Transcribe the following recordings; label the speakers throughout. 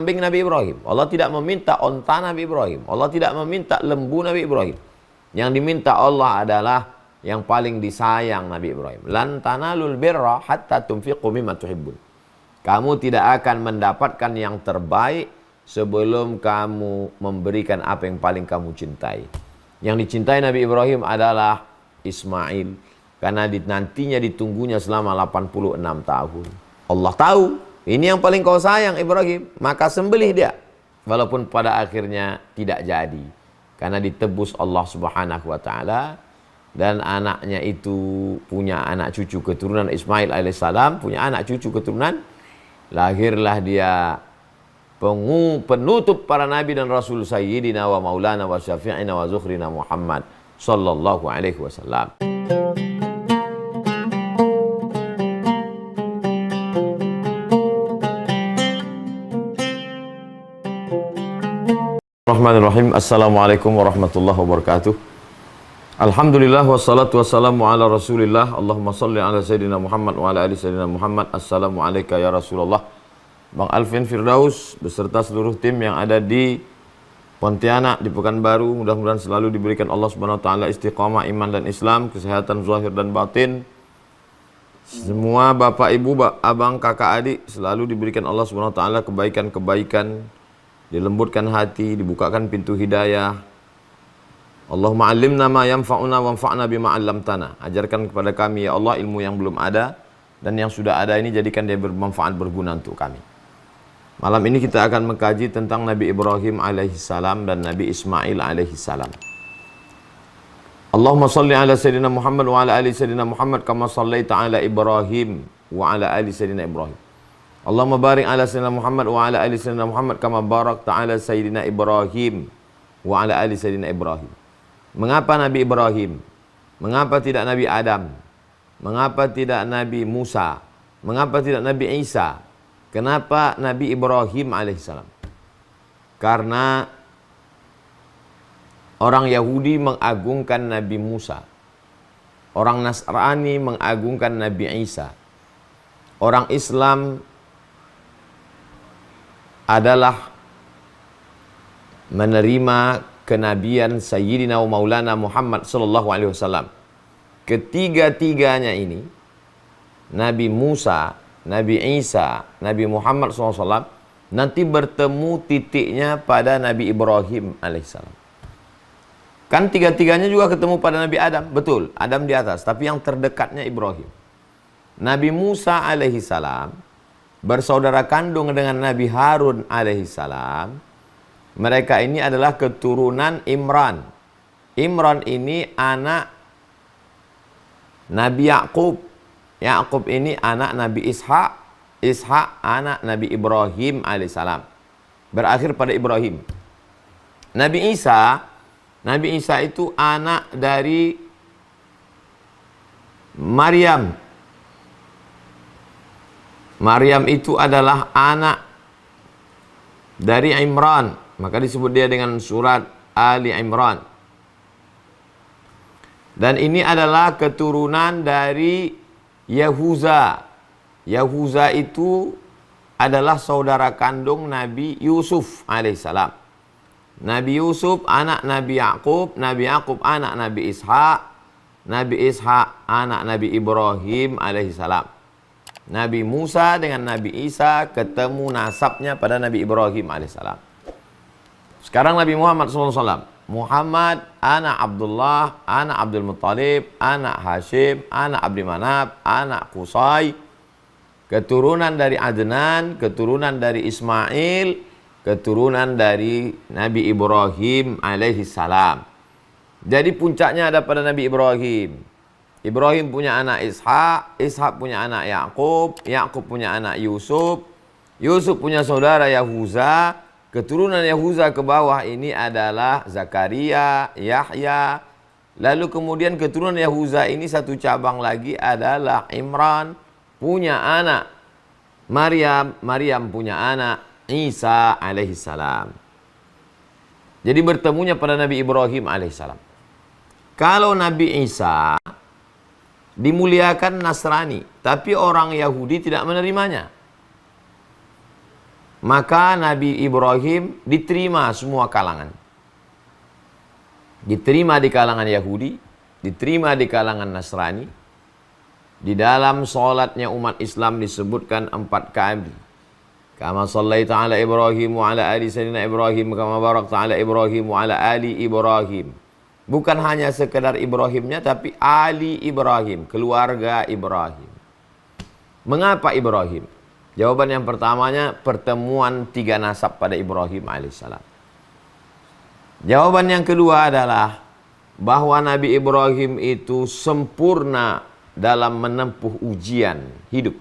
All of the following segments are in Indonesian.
Speaker 1: kambing Nabi Ibrahim. Allah tidak meminta onta Nabi Ibrahim. Allah tidak meminta lembu Nabi Ibrahim. Yang diminta Allah adalah yang paling disayang Nabi Ibrahim. Lan tanalul birra hatta tunfiqu mimma tuhibbun. Kamu tidak akan mendapatkan yang terbaik sebelum kamu memberikan apa yang paling kamu cintai. Yang dicintai Nabi Ibrahim adalah Ismail. Karena nantinya ditunggunya selama 86 tahun. Allah tahu, ini yang paling kau sayang Ibrahim, maka sembelih dia. Walaupun pada akhirnya tidak jadi. Karena ditebus Allah Subhanahu wa taala dan anaknya itu punya anak cucu keturunan Ismail alaihissalam, punya anak cucu keturunan, lahirlah dia penutup para nabi dan rasul sayyidina wa maulana wa syafi'ina wa zukhrina Muhammad sallallahu alaihi wasallam. Bismillahirrahmanirrahim. Assalamualaikum warahmatullahi wabarakatuh. Alhamdulillah wassalatu wassalamu ala rasulillah. Allahumma salli ala sayyidina Muhammad wa ala ali sayyidina Muhammad. Assalamualaikum ya Rasulullah. Bang Alvin Firdaus beserta seluruh tim yang ada di Pontianak, di Pekanbaru, mudah-mudahan selalu diberikan Allah Subhanahu wa taala istiqamah iman dan Islam, kesehatan zahir dan batin. Semua bapak ibu, abang, kakak, adik selalu diberikan Allah Subhanahu wa taala kebaikan-kebaikan, dilembutkan hati, dibukakan pintu hidayah. Allahumma allimna ma yanfa'una wanfa'na bima 'allamtana. Ajarkan kepada kami ya Allah ilmu yang belum ada dan yang sudah ada ini jadikan dia bermanfaat, berguna untuk kami. Malam ini kita akan mengkaji tentang Nabi Ibrahim alaihissalam dan Nabi Ismail alaihissalam. Allahumma salli ala sayyidina Muhammad wa ala ali sayyidina Muhammad kama sallaita ala Ibrahim wa ala ali sayyidina Ibrahim. Allahumma barik ala sayyidina Muhammad wa ala ali sayyidina Muhammad kama barakta ala sayyidina Ibrahim wa ala ali sayyidina Ibrahim. Mengapa Nabi Ibrahim? Mengapa tidak Nabi Adam? Mengapa tidak Nabi Musa? Mengapa tidak Nabi Isa? Kenapa Nabi Ibrahim alaihissalam? Karena orang Yahudi mengagungkan Nabi Musa. Orang Nasrani mengagungkan Nabi Isa. Orang Islam adalah menerima kenabian Sayyidina wa Maulana Muhammad sallallahu alaihi wasallam. Ketiga-tiganya ini, Nabi Musa, Nabi Isa, Nabi Muhammad SAW, nanti bertemu titiknya pada Nabi Ibrahim alaihissalam. Kan tiga-tiganya juga ketemu pada Nabi Adam, betul, Adam di atas, tapi yang terdekatnya Ibrahim. Nabi Musa alaihissalam bersaudara kandung dengan Nabi Harun alaihissalam. Mereka ini adalah keturunan Imran. Imran ini anak Nabi Yakub. Yakub ini anak Nabi Ishak. Ishak anak Nabi Ibrahim alaihissalam. Berakhir pada Ibrahim. Nabi Isa itu anak dari Maryam. Maryam itu adalah anak dari Imran. Maka disebut dia dengan surat Ali Imran. Dan ini adalah keturunan dari Yahuza. Yahuza itu adalah saudara kandung Nabi Yusuf alaihissalam. Nabi Yusuf anak Nabi Yakub. Nabi Yakub anak Nabi Ishak. Nabi Ishak anak Nabi Ibrahim alaihissalam. Nabi Musa dengan Nabi Isa ketemu nasabnya pada Nabi Ibrahim alaihissalam. Sekarang Nabi Muhammad SAW. Muhammad anak Abdullah, anak Abdul Muttalib, anak Hashim, anak Abdi Manaf, anak Qusay. Keturunan dari Adnan, keturunan dari Ismail, keturunan dari Nabi Ibrahim alaihissalam. Jadi puncaknya ada pada Nabi Ibrahim. Ibrahim punya anak Ishak, Ishak punya anak Yakub, Yakub punya anak Yusuf, Yusuf punya saudara Yahuza. Keturunan Yahuza ke bawah ini adalah Zakaria, Yahya. Lalu kemudian keturunan Yahuza ini satu cabang lagi adalah Imran, punya anak Maryam, Maryam punya anak Isa alaihissalam. Jadi bertemunya pada Nabi Ibrahim alaihissalam. Kalau Nabi Isa dimuliakan Nasrani, tapi orang Yahudi tidak menerimanya. Maka Nabi Ibrahim diterima semua kalangan. Diterima di kalangan Yahudi, diterima di kalangan Nasrani. Di dalam solatnya umat Islam disebutkan 4 kali. Kama sallaita ala Ibrahim wa ala ali sayyidina Ibrahim kama barakta ala Ibrahim wa ala ali Ibrahim. Bukan hanya sekedar Ibrahimnya, tapi ali Ibrahim, keluarga Ibrahim. Mengapa Ibrahim? Jawaban yang pertamanya, pertemuan 3 nasab pada Ibrahim alaihissalam. Jawaban yang kedua adalah bahwa Nabi Ibrahim itu sempurna dalam menempuh ujian hidup.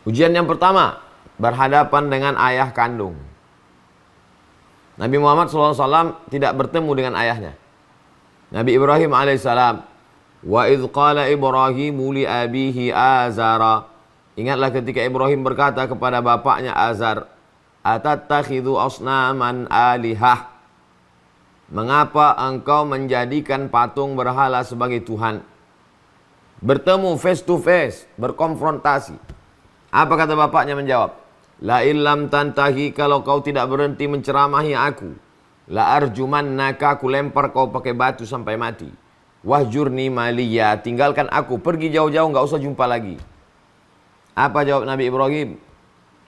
Speaker 1: Ujian yang pertama, berhadapan dengan ayah kandung. Nabi Muhammad SAW tidak bertemu dengan ayahnya. Nabi Ibrahim alaihissalam, wa idh qala Ibrahimu li abihi Azara. Ingatlah ketika Ibrahim berkata kepada bapaknya Azar, atattakhidhu asnaman alihah. Mengapa engkau menjadikan patung berhala sebagai Tuhan? Bertemu face to face, berkonfrontasi. Apa kata bapaknya menjawab? La illam tantahi, kalau kau tidak berhenti menceramahi aku, la arjumannaka, aku lempar kau pakai batu sampai mati. Wahjurni maliya, tinggalkan aku, pergi jauh-jauh, enggak usah jumpa lagi. Apa jawab Nabi Ibrahim?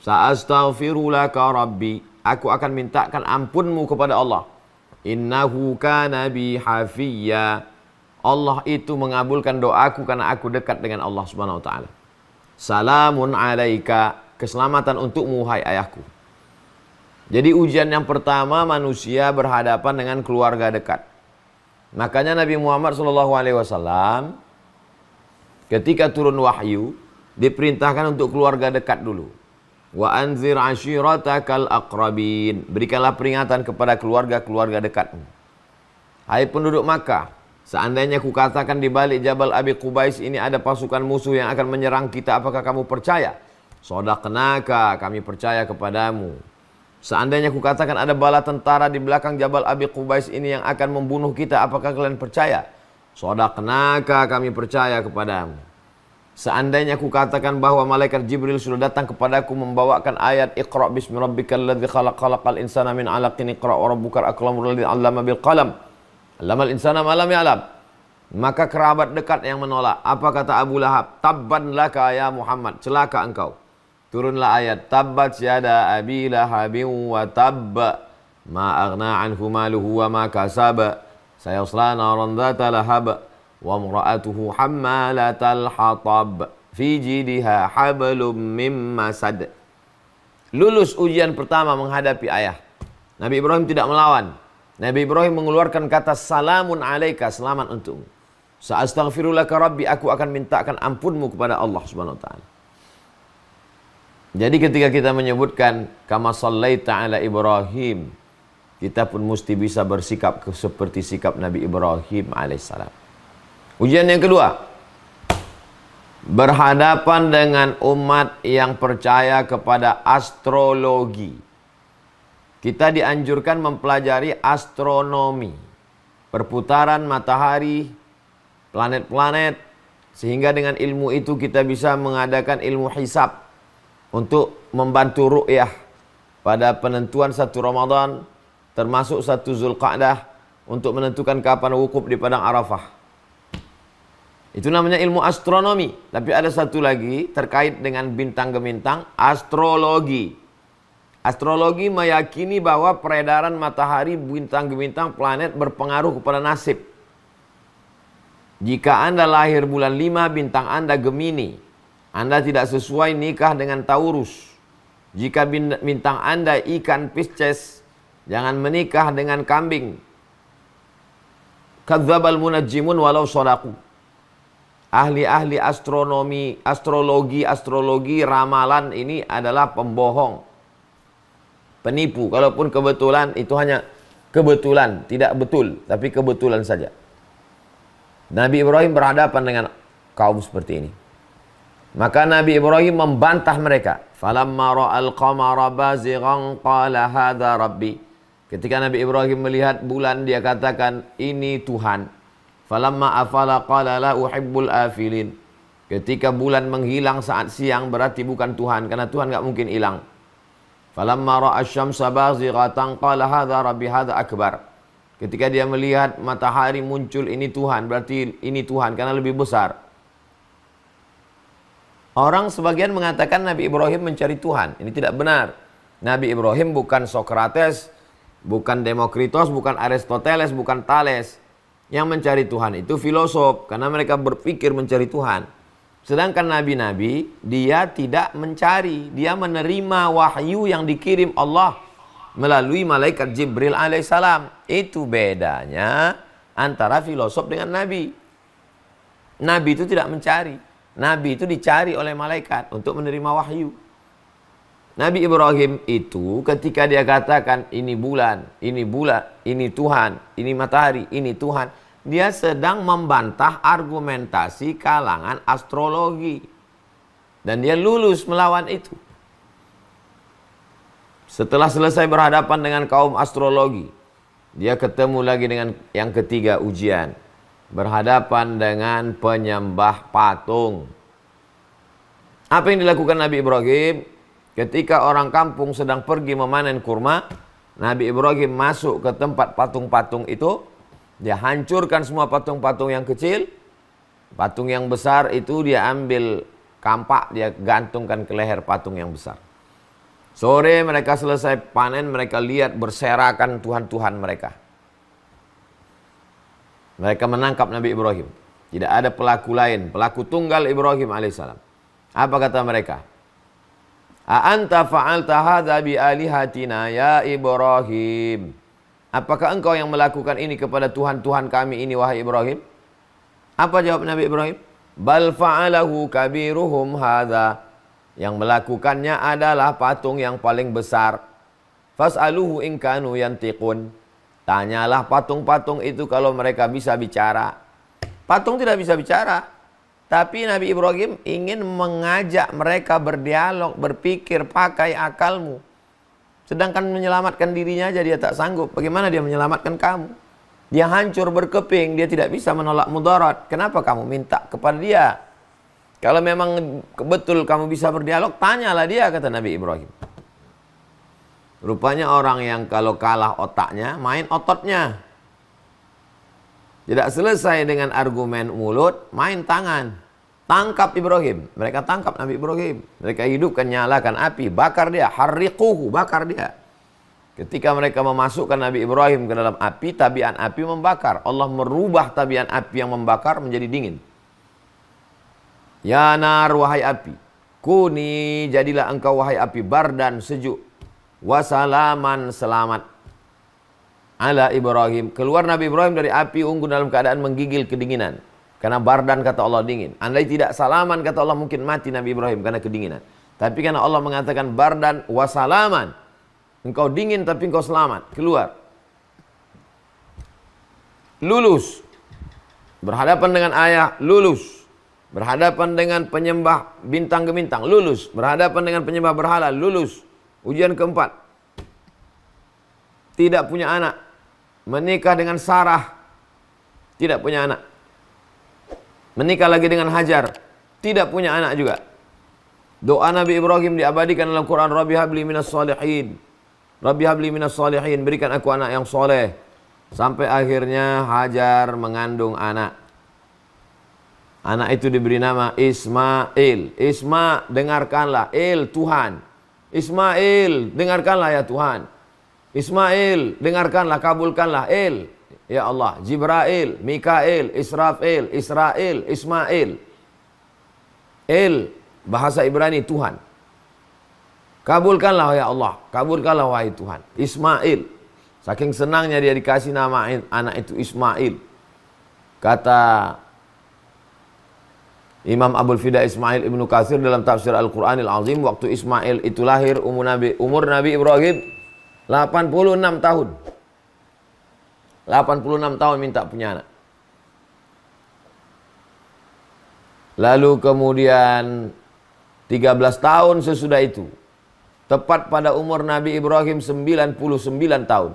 Speaker 1: Sa'astaghfiru laka rabbi, aku akan mintakan ampunmu kepada Allah. Innahu kana bi hafiyya, Allah itu mengabulkan doaku karena aku dekat dengan Allah Subhanahu wa taala. Salamun alaika, keselamatan untukmu hai ayahku. Jadi ujian yang pertama manusia berhadapan dengan keluarga dekat. Makanya Nabi Muhammad SAW ketika turun wahyu diperintahkan untuk keluarga dekat dulu. Wa anzir ashiratakal aqrabin, berikanlah peringatan kepada keluarga-keluarga dekatmu. Hai penduduk Makkah, seandainya kukatakan di balik Jabal Abi Qubais ini ada pasukan musuh yang akan menyerang kita, apakah kamu percaya? Shadaqnaka, kami percaya kepadamu. Seandainya kukatakan ada bala tentara di belakang Jabal Abi Qubais ini yang akan membunuh kita, apakah kalian percaya? Shadaqnaka, kami percaya kepadamu. Seandainya kukatakan bahwa malaikat Jibril sudah datang kepadaku membawakan ayat Iqra bismi rabbikal ladzi khalaq, khalaqal insana min 'alaqin, Iqra wa rabbukal akramul ladzi 'allama bil qalam, 'allamal insana ma lam ya'lam. Maka kerabat dekat yang menolak. Apa kata Abu Lahab? Tabban laka ya Muhammad, celaka engkau. Turunlah ayat tabbat yada abi lahabin wa tabba ma aghna anhu maluhu wa ma kasaba sayasla naran dzata lahab wa imra'atuhu hammalatal hatab fi jidha hablum mim masad. Lulus ujian pertama menghadapi ayah. Nabi Ibrahim tidak melawan. Nabi Ibrahim mengeluarkan kata salamun alaika, selamat untukmu. Sa'astaghfirulaka rabbi, aku akan mintakan ampunmu kepada Allah Subhanahu wa taala. Jadi ketika kita menyebutkan kama sallaita ala Ibrahim, kita pun mesti bisa bersikap seperti sikap Nabi Ibrahim alaihissalam. Ujian yang kedua, berhadapan dengan umat yang percaya kepada astrologi. Kita dianjurkan mempelajari astronomi, perputaran matahari, planet-planet, sehingga dengan ilmu itu kita bisa mengadakan ilmu hisab untuk membantu ru'yah pada penentuan 1 Ramadan, termasuk 1 Zulqa'dah, untuk menentukan kapan wukuf di Padang Arafah. Itu namanya ilmu astronomi. Tapi ada satu lagi terkait dengan bintang gemintang, astrologi. Astrologi meyakini bahwa peredaran matahari, bintang gemintang, planet berpengaruh kepada nasib. Jika Anda lahir bulan 5, bintang Anda Gemini, Anda tidak sesuai nikah dengan Taurus. Jika bintang Anda ikan Pisces, jangan menikah dengan kambing. Kadzdzabal munajjimun walau shadaqu. Ahli-ahli astronomi, astrologi, ramalan ini adalah pembohong, penipu. Kalaupun kebetulan, itu hanya kebetulan, tidak betul, tapi kebetulan saja. Nabi Ibrahim berhadapan dengan kaum seperti ini. Maka Nabi Ibrahim membantah mereka. Falamma ra'al qamara bazighan qala hadza rabbi. Ketika Nabi Ibrahim melihat bulan, dia katakan, ini Tuhan. Falamma afala qala la uhibbul afilin. Ketika bulan menghilang saat siang, berarti bukan Tuhan, karena Tuhan enggak mungkin hilang. Falamma ra'a asy-syamsa bazighatan qala hadza rabbi hadza akbar. Ketika dia melihat matahari muncul, ini Tuhan, berarti ini Tuhan karena lebih besar. Orang sebagian mengatakan Nabi Ibrahim mencari Tuhan. Ini tidak benar. Nabi Ibrahim bukan Sokrates, bukan Demokritos, bukan Aristoteles, bukan Thales. Yang mencari Tuhan itu filosof, karena mereka berpikir mencari Tuhan. Sedangkan nabi-nabi, dia tidak mencari. Dia menerima wahyu yang dikirim Allah melalui malaikat Jibril alaihissalam. Itu bedanya antara filosof dengan nabi. Nabi itu tidak mencari. Nabi itu dicari oleh malaikat untuk menerima wahyu. Nabi Ibrahim itu ketika dia katakan ini bulan, ini Tuhan, ini matahari, ini Tuhan. Dia sedang membantah argumentasi kalangan astrologi. Dan dia lulus melawan itu. Setelah selesai berhadapan dengan kaum astrologi, dia ketemu lagi dengan yang ketiga ujian. Berhadapan dengan penyembah patung. Apa yang dilakukan Nabi Ibrahim? Ketika orang kampung sedang pergi memanen kurma, Nabi Ibrahim masuk ke tempat patung-patung itu. Dia hancurkan semua patung-patung yang kecil. Patung yang besar itu dia ambil kampak, dia gantungkan ke leher patung yang besar. Sore mereka selesai panen, mereka lihat berserakan Tuhan-Tuhan mereka. Mereka menangkap Nabi Ibrahim. Tidak ada pelaku lain, pelaku tunggal Ibrahim alaihissalam. Apa kata mereka? A anta fa'alta hadza bi alihatina ya Ibrahim. Apakah engkau yang melakukan ini kepada Tuhan-Tuhan kami ini, wahai Ibrahim? Apa jawab Nabi Ibrahim? Bal fa'alahu kabiruhum hadza. Yang melakukannya adalah patung yang paling besar. Fas'aluhu in kanu yantiqun. Tanyalah patung-patung itu kalau mereka bisa bicara. Patung tidak bisa bicara. Tapi Nabi Ibrahim ingin mengajak mereka berdialog, berpikir, pakai akalmu. Sedangkan menyelamatkan dirinya aja dia tak sanggup. Bagaimana dia menyelamatkan kamu? Dia hancur berkeping, dia tidak bisa menolak mudarat. Kenapa kamu minta kepada dia? Kalau memang betul kamu bisa berdialog, tanyalah dia, kata Nabi Ibrahim. Rupanya orang yang kalau kalah otaknya, main ototnya. Tidak selesai dengan argumen mulut, main tangan. Tangkap Ibrahim. Mereka tangkap Nabi Ibrahim. Mereka hidupkan, nyalakan api, bakar dia, harriquhu, bakar dia. Ketika mereka memasukkan Nabi Ibrahim ke dalam api, tabiat api membakar. Allah merubah tabiat api yang membakar menjadi dingin. Ya nar, wahai api, kuni, jadilah engkau wahai api bardan, sejuk. Wasalaman, selamat. Ala Ibrahim. Keluar Nabi Ibrahim dari api unggun dalam keadaan menggigil kedinginan. Karena bardan kata Allah dingin. Andai tidak salaman kata Allah mungkin mati Nabi Ibrahim karena kedinginan. Tapi karena Allah mengatakan bardan wasalaman. Engkau dingin tapi engkau selamat. Keluar. Lulus. Berhadapan dengan ayah, lulus. Berhadapan dengan penyembah bintang gemintang, lulus. Berhadapan dengan penyembah berhala, lulus. Ujian keempat. Tidak punya anak. Menikah dengan Sarah. Tidak punya anak. Menikah lagi dengan Hajar, tidak punya anak juga. Doa Nabi Ibrahim diabadikan dalam Quran, Rabbi habli minas salihin. Rabbi habli minas salihin, berikan aku anak yang soleh. Sampai akhirnya Hajar mengandung anak. Anak itu diberi nama Ismail. Isma, dengarkanlah. Il, Tuhan. Ismail, dengarkanlah ya Tuhan. Ismail, dengarkanlah, kabulkanlah. Il, ya Allah, Jibrail, Mikail, Israfil, Israel, Ismail. El, bahasa Ibrani Tuhan. Kabulkanlah ya Allah, kabulkanlah wahai Tuhan. Ismail. Saking senangnya dia dikasih nama anak itu Ismail. Kata Imam Abul Fida Ismail Ibnu Katsir dalam tafsir Al-Quranil Azim, waktu Ismail itu lahir umur Nabi Ibrahim 86 tahun. 86 tahun minta punya anak. Lalu kemudian 13 tahun sesudah itu, tepat pada umur Nabi Ibrahim 99 tahun.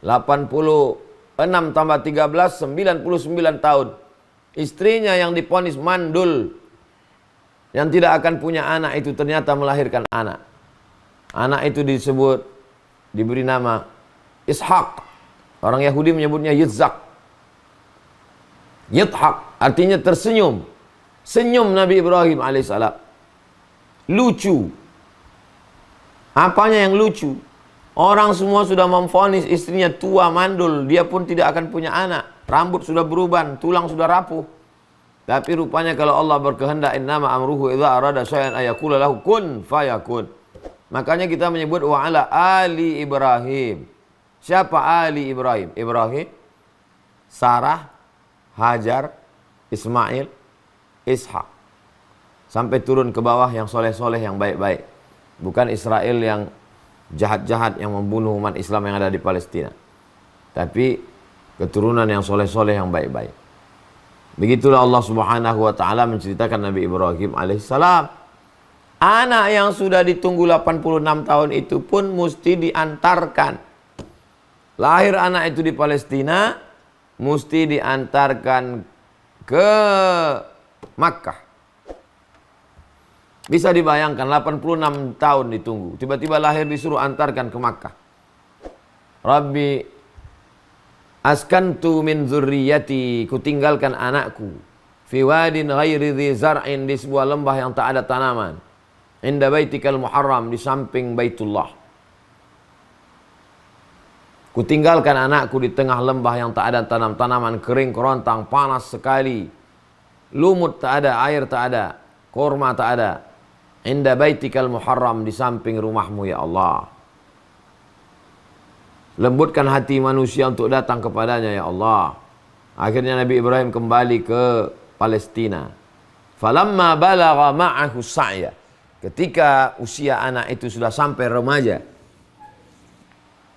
Speaker 1: 86 tambah 13, 99 tahun. Istrinya yang diponis mandul, yang tidak akan punya anak itu ternyata melahirkan anak. Anak itu diberi nama Ishak. Orang Yahudi menyebutnya Yitzhak. Yithak artinya tersenyum. Senyum Nabi Ibrahim alaihissalam. Lucu. Apanya yang lucu? Orang semua sudah memvonis istrinya tua mandul. Dia pun tidak akan punya anak. Rambut sudah beruban, tulang sudah rapuh. Tapi rupanya kalau Allah berkehendak, innama amruhu idza arada syai'an ayaqula lahu kun fayakun. Makanya kita menyebut wa ala ali Ibrahim. Siapa ali Ibrahim? Ibrahim, Sarah, Hajar, Ismail, Ishak. Sampai turun ke bawah yang soleh-soleh, yang baik-baik. Bukan Israel yang jahat-jahat yang membunuh umat Islam yang ada di Palestina. Tapi keturunan yang soleh-soleh, yang baik-baik. Begitulah Allah Subhanahu wa taala menceritakan Nabi Ibrahim alaihissalam. Anak yang sudah ditunggu 86 tahun itu pun mesti diantarkan. Lahir anak itu di Palestina, mesti diantarkan ke Makkah. Bisa dibayangkan 86 tahun ditunggu. Tiba-tiba lahir disuruh antarkan ke Makkah. Rabbi askantu min zurriyati, kutinggalkan anakku fi wadin ghairi dhi zar'in, di sebuah lembah yang tak ada tanaman, inda baitikal muharram, di samping Baitullah. Kutinggalkan anakku di tengah lembah yang tak ada tanam-tanaman, kering kerontang, panas sekali, lumut tak ada, air tak ada, korma tak ada, inda baitikal muharram, di samping rumahmu ya Allah. Lembutkan hati manusia untuk datang kepadanya ya Allah. Akhirnya Nabi Ibrahim kembali ke Palestina. Falamma balagha ma'ahu sa'ya, ketika usia anak itu sudah sampai remaja,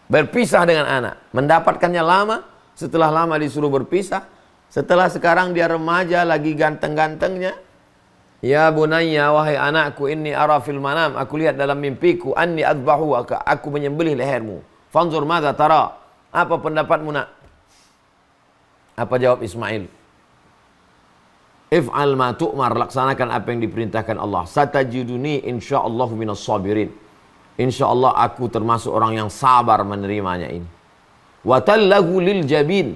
Speaker 1: berpisah dengan anak. Mendapatkannya lama, setelah lama disuruh berpisah. Setelah sekarang dia remaja, lagi ganteng-gantengnya. Ya bunayya, wahai anakku, inni ara fil manam, aku lihat dalam mimpiku, anni adbahu, aku menyembelih lehermu. Fanzur madza tara, apa pendapatmu nak? Apa jawab Ismail? If'al ma tu'mar, laksanakan apa yang diperintahkan Allah. Satajiduni insyaallah minas sabirin. InsyaAllah aku termasuk orang yang sabar menerimanya ini. Watallahu lil jabin,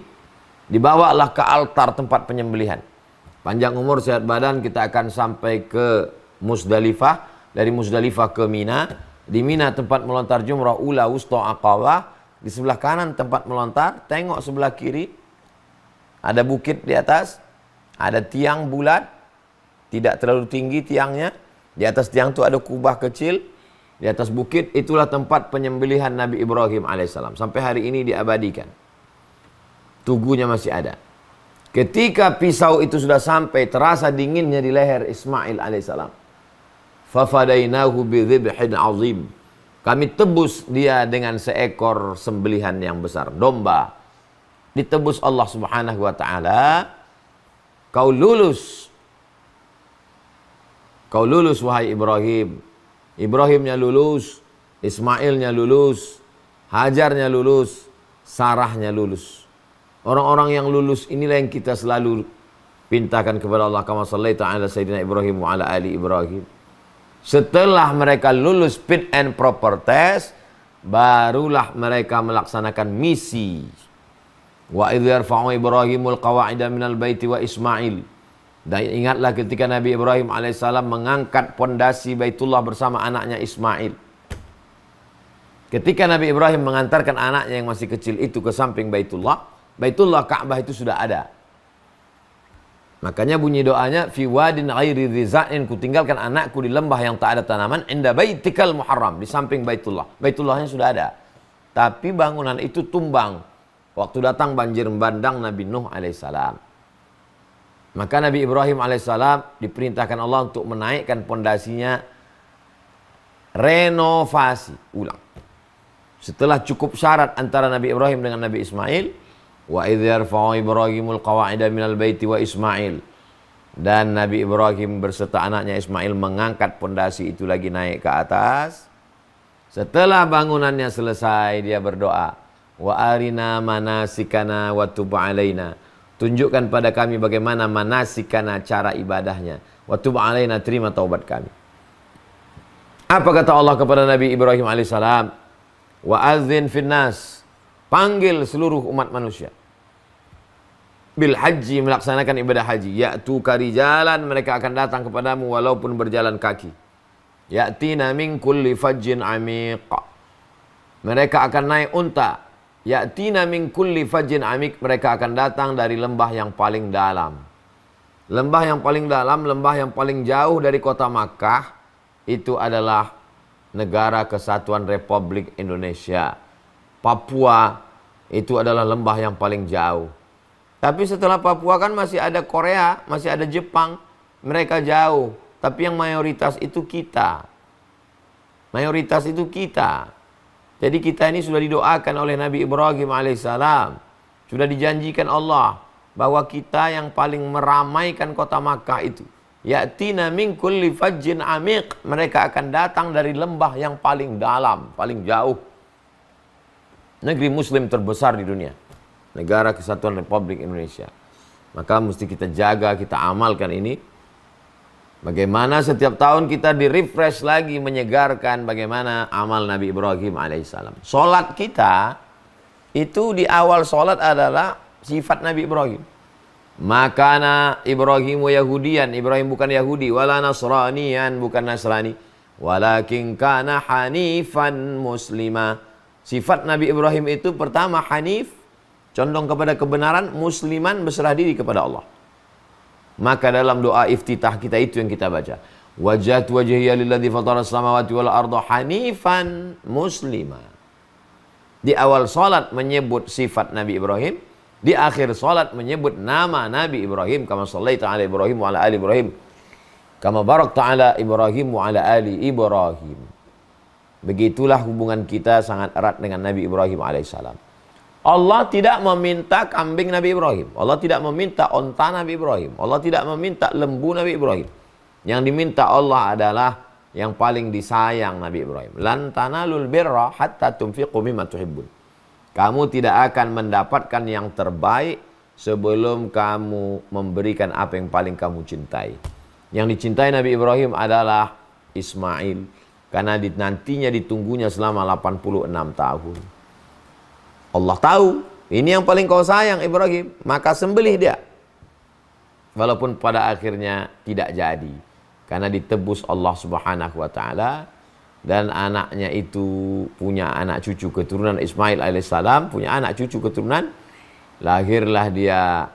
Speaker 1: dibawalah ke altar tempat penyembelihan. Panjang umur sehat badan, kita akan sampai ke Musdalifah. Dari Musdalifah ke Mina. Di Mina tempat melontar jumrah ula wusta aqabah. Di sebelah kanan tempat melontar, tengok sebelah kiri. Ada bukit di atas, ada tiang bulat, tidak terlalu tinggi tiangnya. Di atas tiang itu ada kubah kecil. Di atas bukit, itulah tempat penyembelihan Nabi Ibrahim alaihissalam. Sampai hari ini diabadikan. Tugunya masih ada. Ketika pisau itu sudah sampai, terasa dinginnya di leher Ismail alaihissalam. Fafadainahu bidzibhin azim. Kami tebus dia dengan seekor sembelihan yang besar, domba. Ditebus Allah Subhanahu wa taala. Kau lulus. Kau lulus wahai Ibrahim. Ibrahimnya lulus, Ismailnya lulus, Hajarnya lulus, Sarahnya lulus. Orang-orang yang lulus inilah yang kita selalu pintakan kepada Allah, kama sallaita ala sayyidina Ibrahim wa ala ali Ibrahim. Setelah mereka lulus fit and proper test, barulah mereka melaksanakan misi. Wa idh yarfa'u Ibrahimul qawa'ida minal baiti wa Ismail. Dan ingatlah ketika Nabi Ibrahim alaihissalam mengangkat pondasi Baitullah bersama anaknya Ismail. Ketika Nabi Ibrahim mengantarkan anaknya yang masih kecil itu ke samping Baitullah, Baitullah Ka'bah itu sudah ada. Makanya bunyi doanya, fi wadin ghairi dza'in, kutinggalkan anakku di lembah yang tak ada tanaman, inda baitikal muharram, di samping Baitullah. Baitullahnya sudah ada. Tapi bangunan itu tumbang waktu datang banjir bandang Nabi Nuh alaihissalam. Maka Nabi Ibrahim alaihissalam diperintahkan Allah untuk menaikkan pondasinya, renovasi ulang. Setelah cukup syarat antara Nabi Ibrahim dengan Nabi Ismail, wa idh yarfa'u Ibrahimul qawa'ida minal baiti wa Ismail, dan Nabi Ibrahim berserta anaknya Ismail mengangkat pondasi itu lagi naik ke atas. Setelah bangunannya selesai, dia berdoa, wa arina manasikana wa tub alaina, tunjukkan pada kami bagaimana manasikana, cara ibadahnya, wa tub alaina, terima taubat kami. Apa kata Allah kepada Nabi Ibrahim alaihissalam? Wa adzin finnas, panggil seluruh umat manusia. Bil haji, melaksanakan ibadah haji. Ya'tu karijalan, mereka akan datang kepadamu walaupun berjalan kaki. Ya'tina min kulli fajjin amiq, mereka akan naik unta. Ya'tina min kulli fajjin amiq, mereka akan datang dari lembah yang paling dalam. Lembah yang paling dalam, lembah yang paling jauh dari kota Makkah, itu adalah Negara Kesatuan Republik Indonesia. Papua itu adalah lembah yang paling jauh. Tapi setelah Papua kan masih ada Korea, masih ada Jepang. Mereka jauh. Tapi yang mayoritas itu kita. Mayoritas itu kita. Jadi kita ini sudah didoakan oleh Nabi Ibrahim alaihissalam. Sudah dijanjikan Allah bahwa kita yang paling meramaikan kota Makkah itu. Ya'tina min kulli fajjin amiq, mereka akan datang dari lembah yang paling dalam, paling jauh. Negeri muslim terbesar di dunia, Negara Kesatuan Republik Indonesia. Maka mesti kita jaga, kita amalkan ini. Bagaimana setiap tahun kita di-refresh lagi, menyegarkan bagaimana amal Nabi Ibrahim alaihissalam. Solat kita, itu di awal solat adalah sifat Nabi Ibrahim. Makana Ibrahimu Yahudian, Ibrahim bukan Yahudi, wala Nasranian, bukan Nasrani, walakin kana hanifan muslima. Sifat Nabi Ibrahim itu pertama hanif, condong kepada kebenaran, musliman, berserah diri kepada Allah. Maka dalam doa iftitah kita itu yang kita baca. Wajjahtu wajhiya lilladzi fatara as-samawati wal arda hanifan muslima. Di awal salat menyebut sifat Nabi Ibrahim, di akhir salat menyebut nama Nabi Ibrahim, kama shallaita ala Ibrahim wa ala ali Ibrahim, kama barakta ala Ibrahim wa ala ali Ibrahim. Begitulah hubungan kita sangat erat dengan Nabi Ibrahim alaihissalam. Allah tidak meminta kambing Nabi Ibrahim. Allah tidak meminta onta Nabi Ibrahim. Allah tidak meminta lembu Nabi Ibrahim. Yang diminta Allah adalah yang paling disayang Nabi Ibrahim. Lan tanalul birra hatta tunfiqu mimma tuhibbun. Kamu tidak akan mendapatkan yang terbaik sebelum kamu memberikan apa yang paling kamu cintai. Yang dicintai Nabi Ibrahim adalah Ismail. Karena nantinya ditunggunya selama 86 tahun. Allah tahu, ini yang paling kau sayang Ibrahim, maka sembelih dia. Walaupun pada akhirnya tidak jadi. Karena ditebus Allah subhanahu wa ta'ala. Dan anaknya itu punya anak cucu keturunan Ismail alaihissalam, punya anak cucu keturunan. Lahirlah dia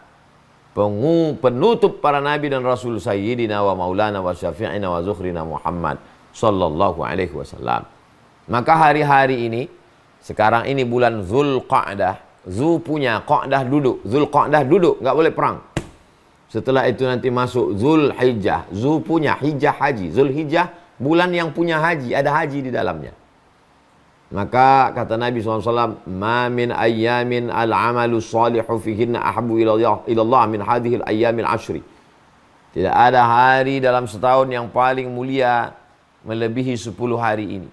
Speaker 1: penutup para nabi dan rasul, sayyidina wa maulana wa syafi'ina wa zukhrina Muhammad sallallahu alaihi wasallam. Maka hari-hari ini, sekarang ini bulan Zulqa'dah, Zu punya, Qa'dah duduk, Zulqa'dah duduk, nggak boleh perang. Setelah itu nanti masuk Zulhijjah, Zu punya, Hijjah haji, Zulhijjah bulan yang punya haji, ada haji di dalamnya. Maka kata Nabi SAW, ma min ayyamin al-amalu salihu fihinna ahabu ilallah min hadihil ayyamil ashri. Tidak ada hari dalam setahun yang paling mulia melebihi 10 hari ini.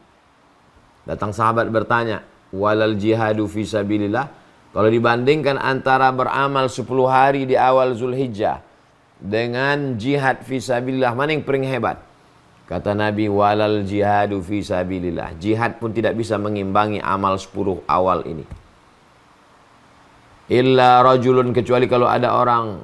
Speaker 1: Datang sahabat bertanya, walal jihadu fi sabilillah, kalau dibandingkan antara beramal 10 hari di awal Zulhijjah dengan jihad fi sabilillah, mana yang paling hebat? Kata Nabi, walal jihadu fi sabilillah, jihad pun tidak bisa mengimbangi amal 10 awal ini. Illa rajulun, kecuali kalau ada orang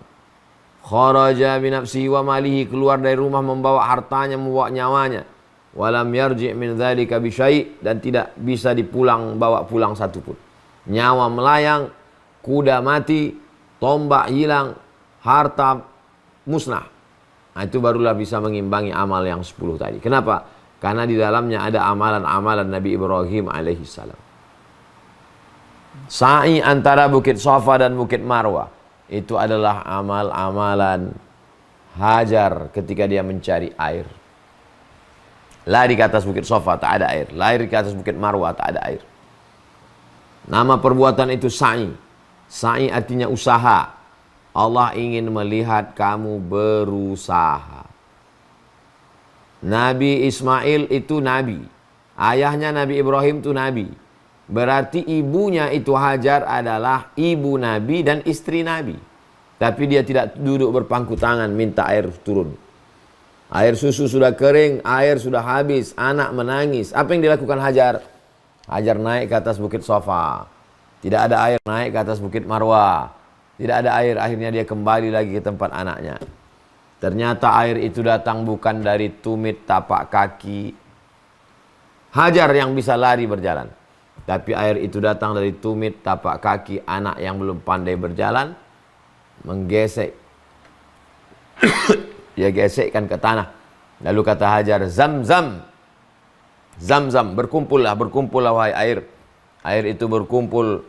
Speaker 1: kharaja bi nafsihi wa malihi, keluar dari rumah membawa hartanya, membawa nyawanya, walam yarji' min dzalika bi syai', dan tidak bisa bawa pulang satu pun. Nyawa melayang, kuda mati, tombak hilang, harta musnah. Nah, itu barulah bisa mengimbangi amal yang 10 tadi. Kenapa? Karena di dalamnya ada amalan-amalan Nabi Ibrahim alaihissalam. Sa'i antara Bukit Safa dan Bukit Marwah, itu adalah amal-amalan Hajar ketika dia mencari air. Lari ke atas Bukit Safa, tak ada air. Lari ke atas Bukit Marwah, tak ada air. Nama perbuatan itu sa'i. Sa'i artinya usaha. Allah ingin melihat kamu berusaha. Nabi Ismail itu nabi. Ayahnya Nabi Ibrahim itu nabi. Berarti ibunya itu Hajar adalah ibu nabi dan istri nabi. Tapi dia tidak duduk berpangku tangan minta air turun. Air susu sudah kering, air sudah habis, anak menangis. Apa yang dilakukan Hajar? Hajar naik ke atas bukit Safa. Tidak ada air, naik ke atas bukit Marwah. Tidak ada air, akhirnya dia kembali lagi ke tempat anaknya. Ternyata air itu datang bukan dari tumit tapak kaki Hajar yang bisa lari berjalan. Tapi air itu datang dari tumit tapak kaki anak yang belum pandai berjalan. Menggesek. Dia gesekkan ke tanah. Lalu kata Hajar, Zam-zam. Zam-zam, berkumpullah wahai air. Air itu berkumpul.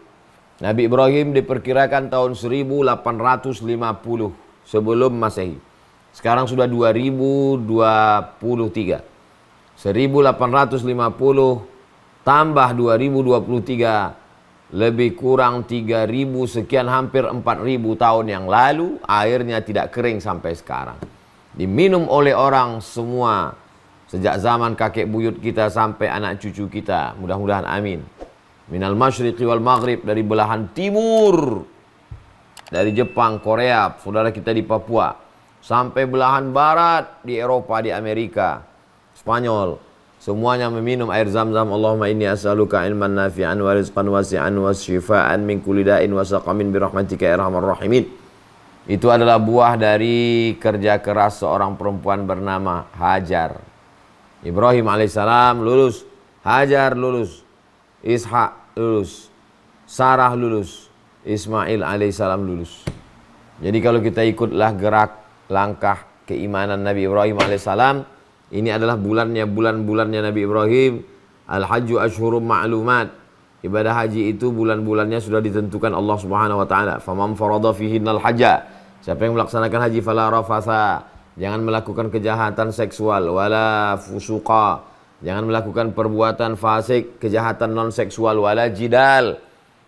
Speaker 1: Nabi Ibrahim diperkirakan tahun 1850 sebelum Masehi. Sekarang sudah 2023. 1850 tambah 2023, lebih kurang 3000 sekian, hampir 4000 tahun yang lalu, airnya tidak kering sampai sekarang. Diminum oleh orang semua, sejak zaman kakek buyut kita sampai anak cucu kita, mudah-mudahan amin. Minal masyriqi wal maghrib, dari belahan timur, dari Jepang, Korea, saudara kita di Papua, sampai belahan barat di Eropa, di Amerika, Spanyol, semuanya meminum air Zam-zam. Allahumma inni as'aluka ilman nafi'an wa rizqan wasi'an wa syifaan min kulli da'in wa saqamin birahmatika ya arhamar rahimin. Itu adalah buah dari kerja keras seorang perempuan bernama Hajar. Ibrahim alaihissalam lulus, Hajar lulus, Ishak lulus, Sarah lulus, Ismail alaihissalam lulus. Jadi kalau kita ikutlah gerak langkah keimanan Nabi Ibrahim alaihissalam, ini adalah bulan-bulannya Nabi Ibrahim. Al-Hajju Ashhurum Ma'lumat. Ibadah haji itu bulan-bulannya sudah ditentukan Allah Subhanahu wa taala. Faman farada fihinnal hajja. Siapa yang melaksanakan haji fala rafasa. Jangan melakukan kejahatan seksual, wala fusuqa. Jangan melakukan perbuatan fasik, kejahatan non seksual, wala jidal.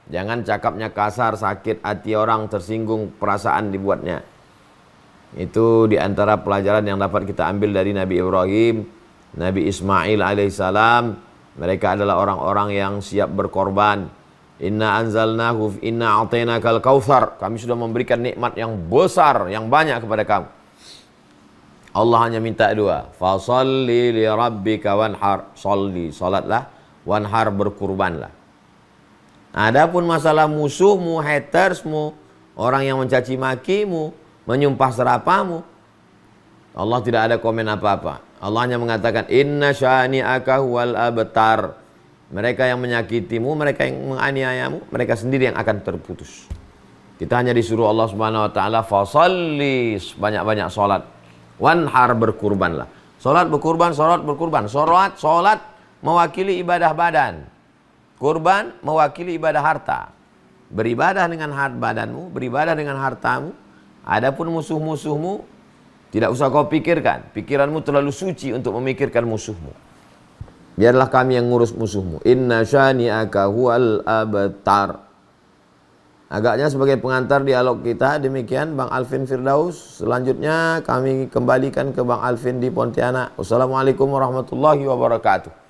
Speaker 1: Jangan cakapnya kasar, sakit hati orang, tersinggung perasaan dibuatnya. Itu diantara pelajaran yang dapat kita ambil dari Nabi Ibrahim, Nabi Ismail alaihissalam. Mereka adalah orang-orang yang siap berkorban. Inna anzalnahu inna a'tainakal kautsar. Kami sudah memberikan nikmat yang besar, yang banyak kepada kamu. Allah hanya minta dua. Fasalli li rabbika wanhar. Salli, salatlah. Wanhar, berkurbanlah. Adapun masalah musuhmu, hatersmu, orang yang mencaci makimu, menyumpah serapamu, Allah tidak ada komen apa-apa. Allah hanya mengatakan inna syani'aka huwal abtar. Mereka yang menyakitimu, mereka yang menganiayamu, mereka sendiri yang akan terputus. Kita hanya disuruh Allah Subhanahu wa taala fasalli, banyak-banyak salat. Wanhar, berkurbanlah. Salat berkurban, salat berkurban. Salat mewakili ibadah badan. Kurban mewakili ibadah harta. Beribadah dengan badanmu, beribadah dengan hartamu. Adapun musuh-musuhmu, tidak usah kau pikirkan. Pikiranmu terlalu suci untuk memikirkan musuhmu. Biarlah kami yang ngurus musuhmu. Inna syani'aka huwal abtar. Agaknya sebagai pengantar dialog kita, demikian Bang Alvin Firdaus. Selanjutnya kami kembalikan ke Bang Alvin di Pontianak. Wassalamualaikum warahmatullahi wabarakatuh.